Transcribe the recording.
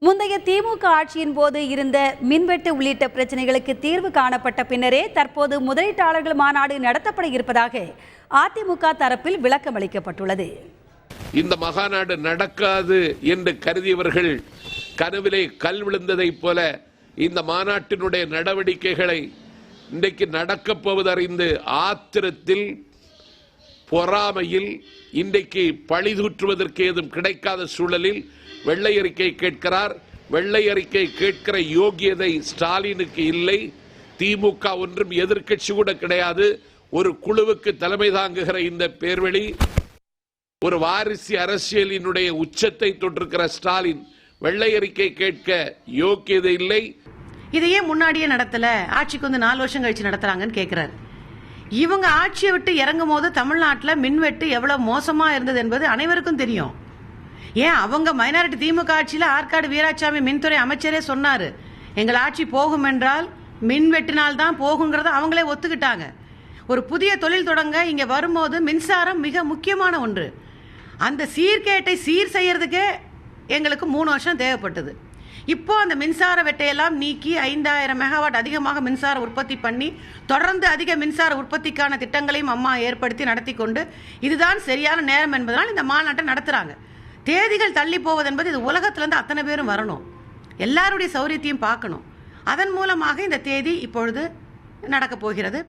முந்தைய திமுக ஆட்சியின் போது இருந்த மின்வெட்டு உள்ளிட்ட பிரச்சனைகளுக்கு தீர்வு காணப்பட்ட பின்னரே தற்போது முதலீட்டாளர்கள் மாநாடு நடத்தப்பட இருப்பதாக அதிமுக தரப்பில் விளக்கம் அளிக்கப்பட்டுள்ளது. இந்த மகாநாடு நடக்காது என்று கருதியவர்கள் கனவிலே கல் விழுந்ததைப் போல இந்த மாநாட்டினுடைய நடவடிக்கைகளை இன்றைக்கு நடக்கப் போவதறிந்து ஆத்திரத்தில் பொறாமையில் இன்றைக்கு பழிதூற்றுவதற்கு ஏதும் கிடைக்காத சூழலில் வெள்ளை அறிக்கை கேட்கிறார். வெள்ளை அறிக்கை கேட்கிற யோகியதை ஸ்டாலினுக்கு இல்லை. திமுக ஒன்றும் எதிர்க்கட்சி கூட கிடையாது. ஒரு குழுவுக்கு தலைமை தாங்குகிற இந்த பேர்வழி ஒரு வாரிசு அரசியலினுடைய உச்சத்தை தொட்டிருக்கிற ஸ்டாலின் வெள்ளை அறிக்கை கேட்க யோக்கியதை இல்லை. இதையே முன்னாடியே நடத்தல, ஆட்சிக்கு வந்து 4 வருஷம் கழிச்சு நடத்துறாங்கன்னு கேட்கிறாரு. இவங்க ஆட்சியை விட்டு இறங்கும் போது தமிழ்நாட்டில் மின்வெட்டு எவ்வளவு மோசமா இருந்தது என்பது அனைவருக்கும் தெரியும். ஏன் அவங்க மைனாரிட்டி திமுக ஆட்சியில் ஆற்காடு வீராசாமி மின்துறை அமைச்சரே சொன்னாரு, எங்கள் ஆட்சி போகும் என்றால் மின்வெட்டினால் தான் போகுங்கிறத அவங்களே ஒத்துக்கிட்டாங்க. ஒரு புதிய தொழில் தொடங்க இங்க வரும்போது மின்சாரம் மிக முக்கியமான ஒன்று. அந்த சீர்கேட்டை சீர் செய்யறதுக்கே எங்களுக்கு 3 வருஷம் தேவைப்பட்டது. இப்போ அந்த மின்சார வெட்டையெல்லாம் நீக்கி 5000 மெகாவாட் அதிகமாக மின்சார உற்பத்தி பண்ணி தொடர்ந்து அதிக மின்சார உற்பத்திக்கான திட்டங்களையும் அம்மா ஏற்படுத்தி நடத்தி கொண்டு இதுதான் சரியான நேரம் என்பதனால் இந்த மாநாட்டை நடத்துறாங்க. தேதிகள் தள்ளி போவது என்பது இது உலகத்திலிருந்து அத்தனை பேரும் வரணும், எல்லாருடைய சௌரியத்தையும் பார்க்கணும். அதன் மூலமாக இந்த தேதி இப்பொழுது நடக்கப் போகிறது.